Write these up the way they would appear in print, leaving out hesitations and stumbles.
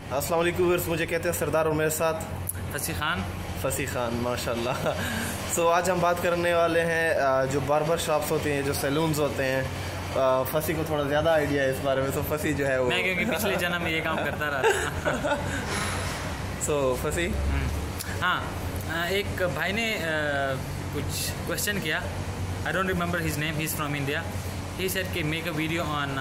अस्सलाम वालेकुम व्यूअर्स, मुझे कहते हैं सरदार और मेरे साथ फसी खान माशाल्लाह। सो आज हम बात करने वाले हैं जो बार्बर शॉप्स होती हैं, जो सैलून्स होते हैं। फसी को थोड़ा ज़्यादा आइडिया है इस बारे में, तो फसी जो है वो मैं क्योंकि पिछले जन्म में ये काम करता रहा। सो फसी हाँ, एक भाई ने कुछ क्वेश्चन किया। I don't remember his name, he is from India. He said कि make a video on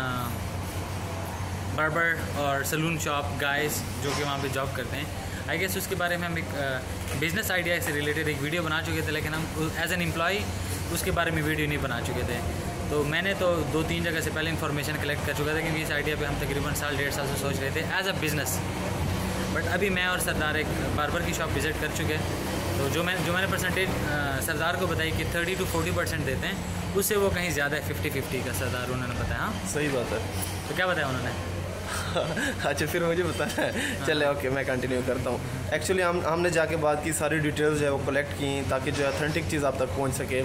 barber और सलून शॉप गाइस जो कि वहाँ पे जॉब करते हैं। आई गेस उसके बारे में हम एक बिज़नेस आइडिया से रिलेटेड एक वीडियो बना चुके थे, लेकिन हम एज एन एम्प्लॉई उसके बारे में वीडियो नहीं बना चुके थे। तो मैंने तो 2-3 जगह से पहले इन्फॉर्मेशन कलेक्ट कर चुका था, क्योंकि इस आइडिया पे हम तकरीबन 1.5 साल से सोच रहे थे एज अ बिज़नेस। बट अभी मैं और सरदार एक बार्बर की शॉप विज़िट कर चुके हैं। तो जो मैंने परसेंटेज सरदार को बताई कि 30 to 40% देते हैं, उससे वो कहीं ज़्यादा है, 50-50 का सरदार उन्होंने बताया। हाँ सही बात है। तो क्या बताया उन्होंने? अच्छा, फिर मुझे बताना है। चले ओके, मैं कंटिन्यू करता हूँ। एक्चुअली हमने जाके बात की, सारी डिटेल्स जो है वो कलेक्ट की, ताकि जो ऑथेंटिक चीज़ आप तक पहुँच सके।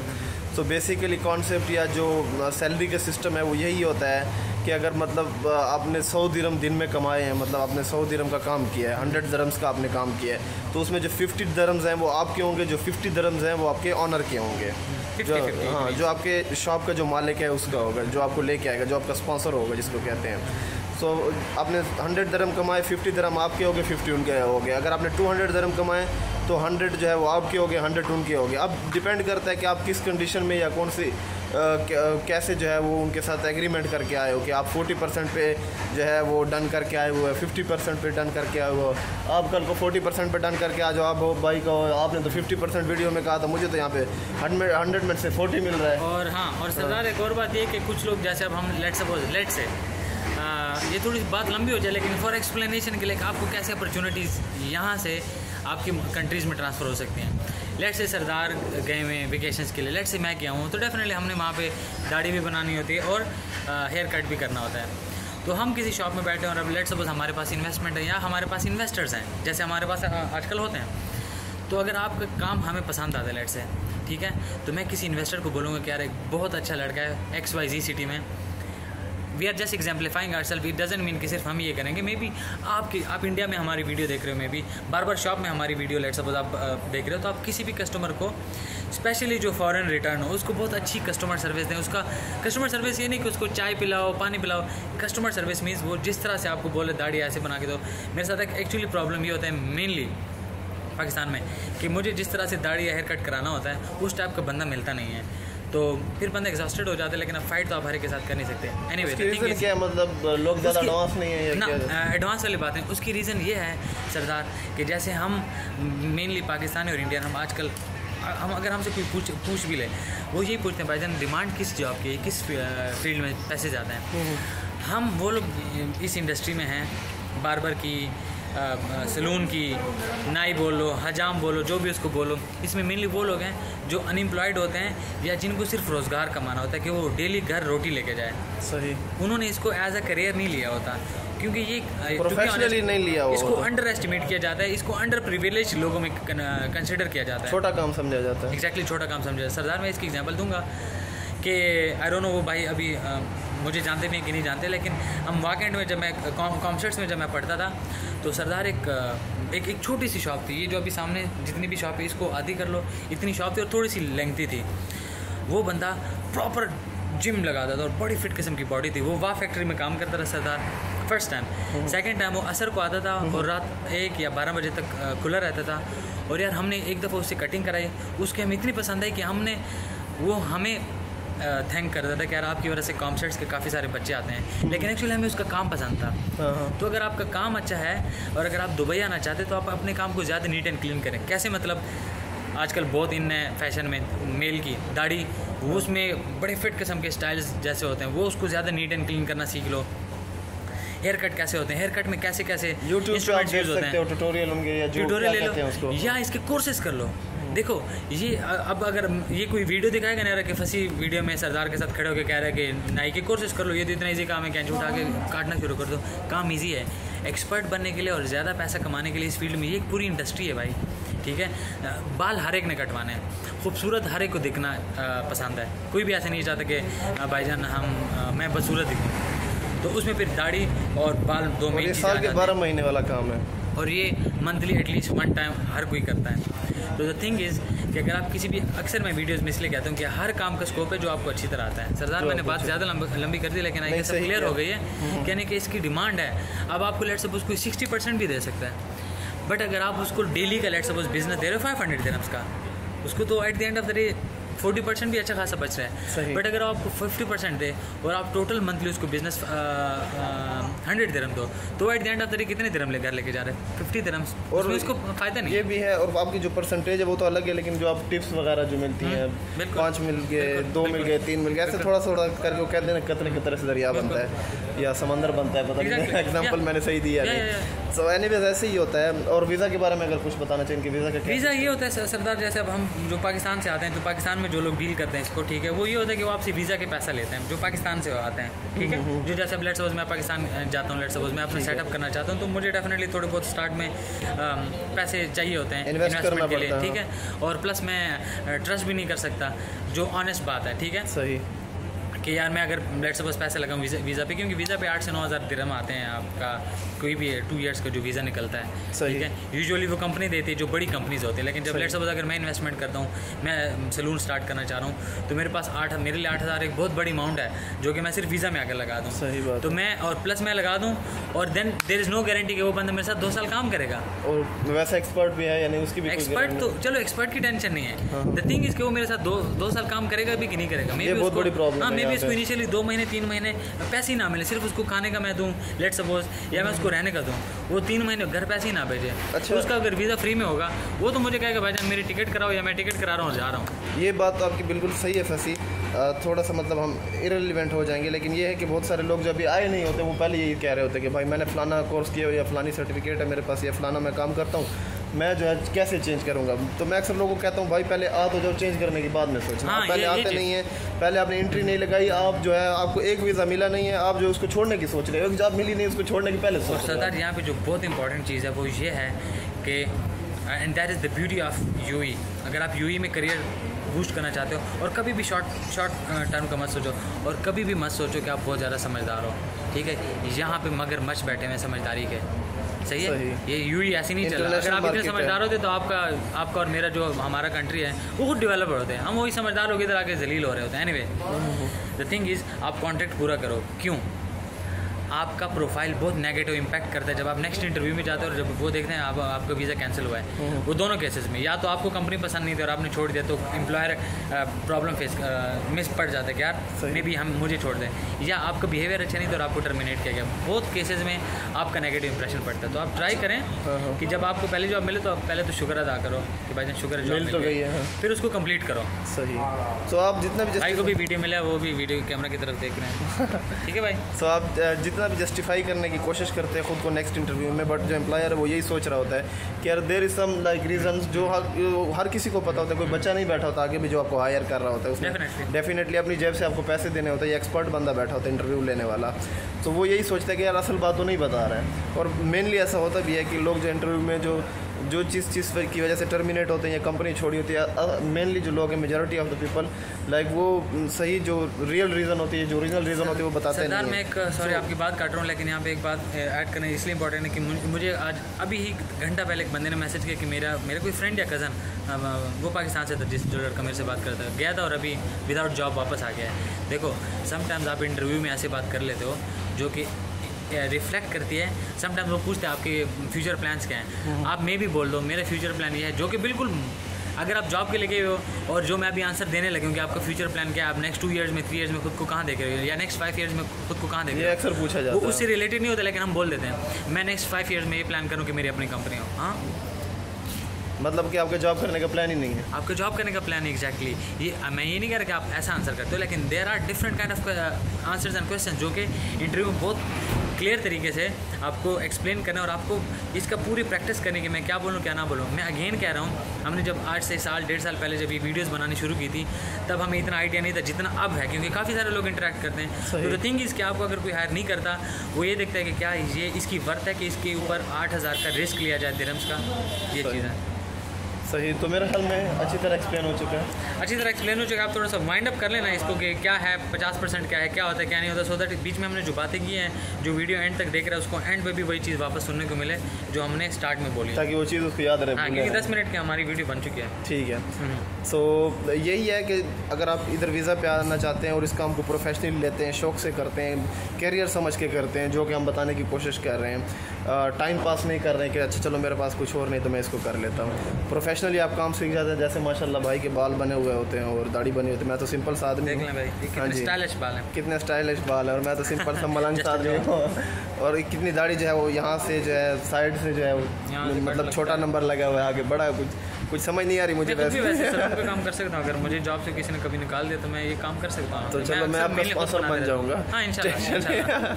तो बेसिकली कॉन्सेप्ट या जो सैलरी का सिस्टम है वो यही होता है कि अगर मतलब आपने 100 दिरहम दिन में कमाए हैं, मतलब आपने 100 दिरहम का काम किया है, 100 दिरहम्स का आपने काम किया है, तो उसमें जो 50 दिरहम्स हैं वो आपके होंगे, जो 50 दिरहम्स हैं वो आपके ऑनर के होंगे। जो आपके शॉप का जो मालिक है उसका होगा, जो आपको लेके आएगा, जो आपका स्पॉन्सर होगा जिसको कहते हैं। सो आपने 100 दिरहम कमाए, 50 दिरहम आपके हो गए, 50 उनके हो गए। अगर आपने 200 दिरहम कमाए तो 100 जो है वो आपके हो गए, 100 उनके हो गए। अब डिपेंड करता है कि आप किस कंडीशन में या कौन सी कैसे जो है वो उनके साथ एग्रीमेंट करके आए हो, कि आप 40% पे जो है वो डन करके आए हुए, 50% पे डन करके आए हो। आप कल को 40% पे डन करके आ जाओ। आप भाई को आपने तो 50% वीडियो में कहा था, मुझे तो यहाँ पे 100 में से 40 मिल रहा है। और हाँ, और सरदार एक और बात ये कि कुछ लोग जैसे अब हम लेट से ये थोड़ी बात लंबी हो जाए, लेकिन फॉर एक्सप्लेनेशन के लिए आपको कैसे अपॉर्चुनिटीज़ यहाँ से आपकी कंट्रीज़ में ट्रांसफ़र हो सकती हैं। लेट से सरदार गए हुए वेकेशंस के लिए, लेट से मैं गया हूँ, तो डेफिनेटली हमने वहाँ पे दाढ़ी भी बनानी होती है और हेयर कट भी करना होता है। तो हम किसी शॉप में बैठे हैं और अब लेट सपोज हमारे पास इन्वेस्टमेंट है या हमारे पास इन्वेस्टर्स हैं, जैसे हमारे पास आजकल होते हैं। तो अगर आपका काम हमें पसंद आता है लेट से, ठीक है, तो मैं किसी इन्वेस्टर को बोलूँगा कि यार एक बहुत अच्छा लड़का है XYZ सिटी में, we are just exemplifying our self. It doesn't mean कि सिर्फ हम ये करेंगे। मे बी आप इंडिया में हमारी वीडियो देख रहे हो, मे बी बार्बर शॉप में हमारी वीडियो लेट सपोज आप देख रहे हो, तो आप किसी भी कस्टमर को, स्पेशली जो फॉरेन रिटर्न हो, उसको बहुत अच्छी कस्टमर सर्विस दें। उसका कस्टमर सर्विस ये नहीं कि उसको चाय पिलाओ, पानी पिलाओ। कस्टमर सर्विस मीन्स वो जिस तरह से आपको बोले दाढ़ी ऐसे बना के दो। मेरे साथ एक्चुअली प्रॉब्लम ये होता है मेनली पाकिस्तान में कि मुझे जिस तरह से दाढ़ी या हेयर कट कराना होता है उस टाइप का बंदा मिलता नहीं है, तो फिर बंदा एग्जॉस्टेड हो जाता है। लेकिन अब फाइट तो आप हर एक के साथ कर नहीं सकते। एनीवे, क्या मतलब लोग ज़्यादा एडवांस नहीं है ना, एडवांस वाली बात है। उसकी रीज़न ये है सरदार कि जैसे हम मेनली पाकिस्तानी और इंडियन, हम आजकल हम अगर हमसे कोई पूछ भी ले, वो यही पूछते हैं भाईजान डिमांड किस जॉब की, किस फील्ड में पैसे ज़्यादा हैं। हम वो लोग इस इंडस्ट्री में हैं, बार्बर की, सलून की, नाई बोलो, हजाम बोलो, जो भी उसको बोलो, इसमें मेनली वो लोग हैं जो अनएम्प्लॉयड होते हैं या जिनको सिर्फ रोज़गार कमाना होता है कि वो डेली घर रोटी लेके जाए। सही। उन्होंने इसको एज अ करियर नहीं लिया होता, क्योंकि ये प्रोफेशनली नहीं लिया हुआ। इसको अंडर एस्टिमेट किया जाता है, इसको अंडर प्रिविलेज लोगों में कंसिडर किया जाता है, छोटा काम समझा जाता है। एग्जैक्टली, छोटा काम समझा जाता है। सरदार मैं इसकी एग्जाम्पल दूंगा कि आई डोंट नो वो भाई अभी मुझे जानते भी हैं कि नहीं जानते, लेकिन हम वाकेंड में जब मैं कॉमशर्ट्स में जब मैं पढ़ता था, तो सरदार एक छोटी सी शॉप थी। ये जो अभी सामने जितनी भी शॉप है इसको आधी कर लो, इतनी शॉप थी और थोड़ी सी लेंथी थी। वो बंदा प्रॉपर जिम लगाता था और बड़ी फिट किस्म की बॉडी थी। वो वाह फैक्ट्री में काम करता था सरदार फर्स्ट टाइम। सेकेंड टाइम वो असर को आता था और रात 1 या 12 बजे तक खुला रहता था। और यार हमने एक दफ़ा उससे कटिंग कराई, उसकी हमें इतनी पसंद आई कि वो हमें थैंक करता था कि यार आपकी वजह से कॉमशर्ट्स के काफ़ी सारे बच्चे आते हैं। लेकिन एक्चुअली हमें उसका काम पसंद था। तो अगर आपका काम अच्छा है और अगर आप दुबई आना चाहते तो आप अपने काम को ज़्यादा नीट एंड क्लीन करें। कैसे मतलब आजकल बहुत इन फैशन में मेल की दाढ़ी, वो उसमें बड़े फिट किस्म के स्टाइल्स जैसे होते हैं, वो उसको ज़्यादा नीट एंड क्लीन करना सीख लो। हेयर कट कैसे होते हैं, हेयर कट में कैसे कैसे इंस्ट्रूमेंट्स यूज़ होते हैं, ट्यूटोरियल ले लो या इसके कोर्सेज कर लो। देखो ये अब अगर ये कोई वीडियो दिखाएगा ना कि फंसी वीडियो में सरदार के साथ खड़े होकर कह रहा है कि नाई के कोर्सेज कर लो, ये तो इतना इजी काम है, कैंची उठा के काटना शुरू कर दो। काम इजी है। एक्सपर्ट बनने के लिए और ज़्यादा पैसा कमाने के लिए इस फील्ड में ये एक पूरी इंडस्ट्री है भाई, ठीक है। बाल हर एक ने कटवाने हैं, खूबसूरत हर एक को दिखना पसंद है। कोई भी ऐसा नहीं चाहता कि भाईजान मैं बदसूरत दिखूँ। तो उसमें फिर दाढ़ी और बाल 2 और महीने ये साल के 12 महीने वाला काम है, और ये मंथली एटलीस्ट 1 टाइम हर कोई करता है। तो द थिंग इज़ कि अगर आप किसी भी, अक्सर मैं वीडियोस में इसलिए कहता हूँ कि हर काम का स्कोप है जो आपको अच्छी तरह आता है। सरदार मैंने बात ज़्यादा लंबी कर दी, लेकिन आई सब क्लियर हो गई है, यानी कि इसकी डिमांड है। अब आपको लेट सपोज कोई 60% भी दे सकता है, बट अगर आप उसको डेली का लेट सपोज बिजनेस दे रहे हो 500 दिरहम्स का, उसको तो at the end of the day 40% भी अच्छा खासा बच रहा है। बट अगर आपको 50% दे और आप टोटल मंथली उसको बिजनेस 100 दिरहम दो, तो at the end of the day कितने दिरहम लेकर लेके जा रहे हैं? 50 दिरहम्स, और उसको फायदा नहीं। ये भी है, और आपकी जो परसेंटेज है वो तो अलग है, लेकिन जो आप टिप्स वगैरह जो मिलती हैं, 5 मिल गए, 2 मिल गए, 3 मिल गए, ऐसे थोड़ा थोड़ा करके वो कहते हैं कतरे कतरे से दरिया बनता है या समंदर बनता है, पता नहीं एग्जाम्पल मैंने सही दिया है। सो एनीवेज ऐसे ही होता है। और वीज़ा के बारे में अगर कुछ बताना चाहिए कि वीज़ा ये होता है सरदार, जैसे अब हम जो पाकिस्तान से आते हैं, तो पाकिस्तान में जो लोग डील करते हैं इसको, ठीक है, वो ये होता है कि वो आपसे वीज़ा के पैसा लेते हैं जो पाकिस्तान से आते हैं, ठीक है। जो जैसे अब लेट सपोज मैं पाकिस्तान जाता हूँ, लेट सपोज मैं अपना सेटअप करना चाहता हूँ, तो मुझे डेफिनेटली थोड़े बहुत स्टार्ट में पैसे चाहिए होते हैं इन्वेस्टमेंट के लिए, ठीक है। और प्लस मैं ट्रस्ट भी नहीं कर सकता, जो ऑनेस्ट बात है, ठीक है, सही कि यार मैं अगर लेट सपोज पैसे लगाऊँ वीज़ा पे, क्योंकि वीज़ा पे 8 से 9 हज़ार दिरहम आते हैं आपका, कोई भी 2 इयर्स का जो वीज़ा निकलता है, ठीक है। यूजुअली वो कंपनी देती है जो बड़ी कंपनीज होती है, लेकिन जब लेट सपोज अगर मैं इन्वेस्टमेंट करता हूँ, मैं सैलून स्टार्ट करना चाह रहा हूँ, तो मेरे पास मेरे लिए 8,000 एक बहुत बड़ी अमाउंट है, जो कि मैं सिर्फ वीज़ा में आकर लगा दूँ। सही बात। तो मैं और प्लस मैं लगा दूँ, और then there is no guarantee कि वो बंदा मेरे साथ 2 साल काम करेगा। और वैसा एक्सपर्ट भी है, यानी उसकी भी एक्सपर्ट तो चलो, एक्सपर्ट की टेंशन नहीं है। द थिंग इज़ कि वो मेरे साथ 2 साल काम करेगा भी कि नहीं करेगा, ये बहुत बड़ी प्रॉब्लम है। हाँ, मे बी इसको इनिशियली 2 महीने 3 महीने पैसे ही ना मिले, सिर्फ उसको खाने का मैं दूँ लेट सपोज, या मैं उसको रहने का दूँ, वो 3 महीने घर पैसे ही ना भेजे। अच्छा। उसका अगर वीज़ा फ्री में होगा, वो तो मुझे कहेगा भाईजान मेरी टिकट कराओ, या मैं टिकट करा रहा हूँ जा रहा हूँ। ये बात तो आपकी बिल्कुल सही है फसी, थोड़ा सा मतलब हम इरेलीवेंट हो जाएंगे, लेकिन ये है कि बहुत सारे लोग जब भी आए नहीं होते, वो पहले यही कह रहे होते कि भाई मैंने फलाना कोर्स किया या फलानी सर्टिफिकेट है मेरे पास, या फलाना मैं काम करता हूँ, मैं जो है कैसे चेंज करूँगा। तो मैं अक्सर लोगों को कहता हूँ भाई पहले आ तो जाओ, चेंज करने के बाद में सोचना। हाँ, पहले आते नहीं है, पहले आपने एंट्री नहीं लगाई, आप जो है आपको एक वीज़ा मिला नहीं है, आप जो उसको छोड़ने की सोच रहे हो, एक जॉब मिली नहीं उसको छोड़ने की पहले सोच रहे हो। सरदार यहाँ पे जो बहुत इंपॉर्टेंट चीज़ है वो ये है कि and that is the beauty of UI. अगर आप यूई में करियर बूस्ट करना चाहते हो, और कभी भी शॉर्ट टर्म का मत सोचो, और कभी भी मत सोचो कि आप बहुत ज़्यादा समझदार हो, ठीक है। यहाँ पे मगरमच्छ बैठे हुए समझदारी के, सही है। ये यूई ऐसी नहीं चल रहा। अगर आप इतने समझदार होते तो आपका और मेरा जो हमारा कंट्री है वो खुद डेवलप होते हैं। हम वही समझदार हो गए इधर आके जलील हो रहे होते हैं। एनीवे द थिंग इज़ आप कॉन्ट्रैक्ट पूरा करो। क्यों? आपका प्रोफाइल बहुत नेगेटिव इम्पैक्ट करता है जब आप नेक्स्ट इंटरव्यू में जाते हो और जब वो देखते हैं आपका वीज़ा कैंसिल हुआ है। वो दोनों केसेस में या तो आपको कंपनी पसंद नहीं थी और आपने छोड़ दिया, तो एम्प्लॉयर प्रॉब्लम फेस मिस पड़ जाता है कि यार मे बी हम मुझे छोड़ दें, या आपका बिहेवियर अच्छा नहीं था और आपको टर्मिनेट किया गया। बहुत केसेस में आपका नेगेटिव इंप्रेशन पड़ता है। तो आप ट्राई करें कि जब आपको पहले जॉब मिले तो आप पहले तो शुक्र अदा करो कि भाई शुक्र जॉब मिल गई है, फिर उसको कंप्लीट करो। सही। तो आप जितना भी भाई को भी वीडियो मिला, वो भी वीडियो कैमरा की तरफ देख रहे हैं, ठीक है भाई। तो आप जितना भी जस्टिफाई करने की कोशिश करते हैं खुद को नेक्स्ट इंटरव्यू में, बट जो एम्प्लॉयर है वो यही सोच रहा होता है कि यार there is some like reasons जो हर किसी को पता होता है। कोई बच्चा नहीं बैठा होता आगे भी जो आपको हायर कर रहा होता है, उसमें डेफिनेटली अपनी जेब से आपको पैसे देने होते हैं। एक्सपर्ट बंदा बैठा होता है इंटरव्यू लेने वाला, तो वो यही सोचता है कि यार असल बात तो नहीं बता रहा है। और मेनली ऐसा होता भी है कि लोग जो इंटरव्यू में जो चीज़ की वजह से टर्मिनेट होते हैं या कंपनी छोड़ी होती है, मेनली जो लोग हैं majority of the people like वो सही जो रियल रीज़न होती है, जो ओरिजिनल रीज़न होती है वो बताते नहीं हैं। मैं एक सॉरी आपकी बात काट रहा हूँ, लेकिन यहाँ पे एक बात ऐड करना इसलिए इंपॉर्टेंट है कि मुझे आज अभी ही घंटा पहले एक बंदे ने मैसेज किया कि मेरा कोई फ्रेंड या कज़न वो पाकिस्तान से था, जो लड़का मेरे से बात करता गया था और अभी विदाउट जॉब वापस आ गया है। देखो समटाइम्स आप इंटरव्यू में ऐसे बात कर लेते हो जो कि रिफ्लेक्ट करती है। समटाइम्स वो पूछते हैं आपके फ्यूचर प्लान्स क्या हैं, आप मे भी बोल दो मेरा फ्यूचर प्लान ये है, जो कि बिल्कुल अगर आप जॉब के लिए गए हो और जो मैं अभी आंसर देने लगे हूँ कि आपका फ्यूचर प्लान क्या है, आप नेक्स्ट 2 ईयर्स में 3 ईयर्स में खुद को कहाँ देख रहे हो, या नेक्स्ट 5 ईयर्स में खुद को कहाँ देख रहे हो, अक्सर पूछा जाता है। वो उससे रिलेटेड नहीं होता, लेकिन हम बोल देते हैं मैं नेक्स्ट 5 ईयर्स में ये प्लान करूँ कि मेरी अपनी कंपनी हो। हाँ, मतलब कि आपका जॉब करने का प्लान ही नहीं है। आपका जॉब करने का प्लान एग्जैक्टली ये मैं ये नहीं कह रहा कि आप ऐसा आंसर करते हो, लेकिन there are different kind of answers and question जो कि इंटरव्यू में बहुत क्लियर तरीके से आपको एक्सप्लेन करना है और आपको इसका पूरी प्रैक्टिस करने की। मैं क्या बोलूँ क्या ना बोलूँ, मैं अगेन कह रहा हूँ, हमने जब 8 से साल 1.5 साल पहले जब ये वीडियोस बनानी शुरू की थी तब हमें इतना आइडिया नहीं था जितना अब है, क्योंकि काफ़ी सारे लोग इंटरेक्ट करते हैं। तो द थिंग इज़ कि आपको अगर कोई हायर नहीं करता वो ये देखता है कि क्या ये इसकी वर्थ है कि इसके ऊपर 8,000 का रिस्क लिया जाए दिरहम्स का, ये चीज़ है। सही, तो मेरे ख्याल में अच्छी तरह एक्सप्लेन हो चुका है। अच्छी तरह एक्सप्लेन हो चुका है। आप थोड़ा सा वाइंड अप कर लेना इसको कि क्या है 50% क्या है, क्या होता है क्या नहीं होता, सो दैट बीच में हमने जो बातें की हैं, जो वीडियो एंड तक देख रहा है उसको एंड पे भी वही चीज़ वापस सुनने को मिले जो हमने स्टार्ट में बोली, ताकि वो चीज़ उसको याद रहे। हाँ, क्योंकि 10 मिनट की हमारी वीडियो बन चुकी है। ठीक है। सो यही है कि अगर आप इधर वीज़ा पे आना चाहते हैं और इस काम को प्रोफेशनली लेते हैं, शौक से करते हैं, कैरियर समझ के करते हैं, जो कि हम बताने की कोशिश कर रहे हैं, टाइम पास नहीं कर रहे हैं कि अच्छा चलो मेरे पास कुछ और नहीं तो मैं इसको कर लेता हूँ। प्रोफेशनली आप काम सीख जाते हैं। जैसे माशाल्लाह भाई के बाल बने हुए होते हैं और दाढ़ी बनी होती है। मैं तो सिंपल सा आदमी हूँ। हाँ जी, स्टाइलिश बाल हैं, कितने स्टाइलिश बाल है, और मैं तो सिंपल सा मलंग सा आदमी हूँ। और कितनी दाढ़ी जो है वो यहाँ से जो है साइड से जो है वो मतलब छोटा नंबर लगा हुआ है, आगे बड़ा कुछ समझ नहीं आ रही मुझे। वैसे सलून पे काम कर सकता हूँ। अगर मुझे जॉब से किसी ने कभी निकाल दिया तो मैं ये काम कर सकता हूँ। तो चलो मैं आपका स्पॉन्सर बन जाऊँगा। हाँ, इंशाल्लाह।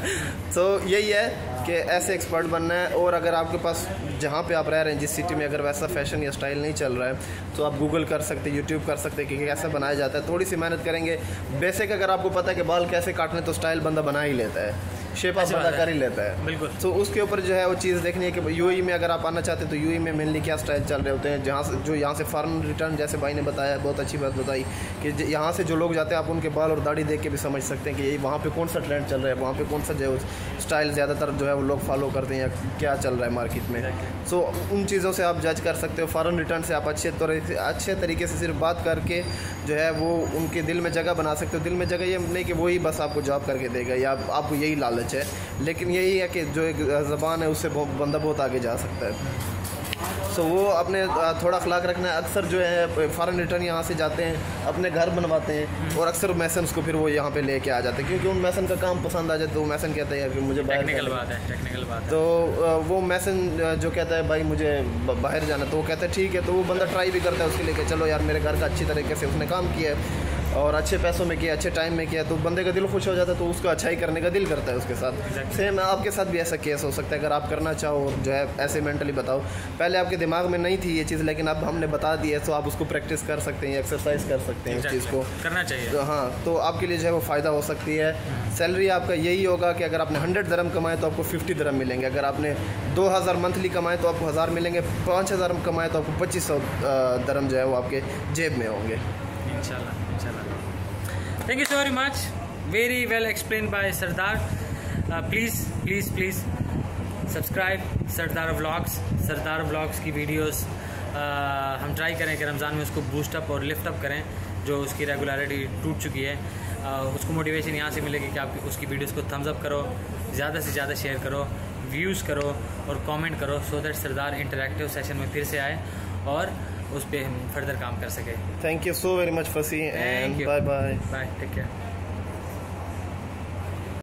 तो यही है कि ऐसे एक्सपर्ट बनना है। और अगर आपके पास जहाँ पे आप रह रहे हैं, जिस सिटी में अगर वैसा फैशन या स्टाइल नहीं चल रहा है, तो आप गूगल कर सकते हैं, यूट्यूब कर सकते हैं कि कैसे बनाया जाता है। थोड़ी सी मेहनत करेंगे, बेसिक अगर आपको पता है कि बाल कैसे काटने, तो स्टाइल बंदा बना ही लेता है, शेप आप बंदा कर ही लेता है। बिल्कुल। तो उसके ऊपर जो है वो चीज़ देखनी है कि यूएई में अगर आप आना चाहते हैं तो यूएई में मेनली क्या स्टाइल चल रहे होते हैं, जहाँ से जो यहाँ से फॉरेन रिटर्न, जैसे भाई ने बताया, बहुत अच्छी बात बताई कि यहाँ से जो लोग जाते हैं आप उनके बाल और दाढ़ी देख के भी समझ सकते हैं कि वहाँ पे कौन सा ट्रेंड चल रहा है, वहाँ पे कौन सा जो है स्टाइल ज़्यादातर जो है वो लोग फॉलो करते हैं या क्या चल रहा है मार्केट में। सो उन चीज़ों से आप जज कर सकते हो। फॉरेन रिटर्न से आप अच्छे तरीके से सिर्फ बात करके जो है वो उनके दिल में जगह बना सकते हो। दिल में जगह ये नहीं कि वही बस आपको जॉब करके देगा या आपको यही लालच है, लेकिन यही है कि जो एक ज़बान है उससे बंदा बहुत आगे जा सकता है। सो वो अपने थोड़ा अखलाक रखना है। अक्सर जो है फॉरेन रिटर्न यहाँ से जाते हैं, अपने घर बनवाते हैं और अक्सर मैसन को फिर वो यहाँ पे लेके आ जाते हैं, क्योंकि उन मैसन का काम पसंद आ जाए तो मैसन कहता है कि मुझे टेक्निकल बात है। तो वो मैसन जो कहता है भाई मुझे बाहर जाना, तो वो कहता है ठीक है। तो वो बंदा ट्राई भी करता है उसके लिए कि चलो यार मेरे घर का अच्छी तरीके से उसने काम किया है और अच्छे पैसों में किया, अच्छे टाइम में किया, तो बंदे का दिल खुश हो जाता है, तो उसको अच्छाई करने का दिल करता है उसके साथ। सेम आपके साथ भी ऐसा केस हो सकता है। अगर आप करना चाहो और जो है ऐसे मेंटली बताओ, पहले आपके दिमाग में नहीं थी ये चीज़, लेकिन अब हमने बता दी है, तो आप उसको प्रैक्टिस कर सकते हैं, एक्सरसाइज कर सकते हैं, उस चीज़ को करना चाहिए। तो हाँ, तो आपके लिए जो है वो फ़ायदा हो सकती है। सैलरी आपका यही होगा कि अगर आपने 100 दरम कमाए तो आपको 50 दरम मिलेंगे। अगर आपने 2000 मंथली कमाए तो आपको 1000 मिलेंगे। 5000 कमाए तो आपको 2500 दरम जो है वो आपके जेब में होंगे इंशाल्लाह। Thank you so very much. Very well explained by Sardar. Please subscribe Sardar Vlogs. Sardar Vlogs की वीडियोस हम ट्राई करें कि रमज़ान में उसको बूस्ट अप और लिफ्ट अप करें, जो उसकी रेगुलरिटी टूट चुकी है। उसको मोटिवेशन यहाँ से मिलेगी कि आप उसकी वीडियोस को थम्स अप करो, ज़्यादा से ज़्यादा शेयर करो, व्यूज़ करो और कमेंट करो, so that Sardar interactive session में फिर से आए और उस पर हम फर्दर काम कर सके। Thank you so very much Fasi and bye bye. Take care.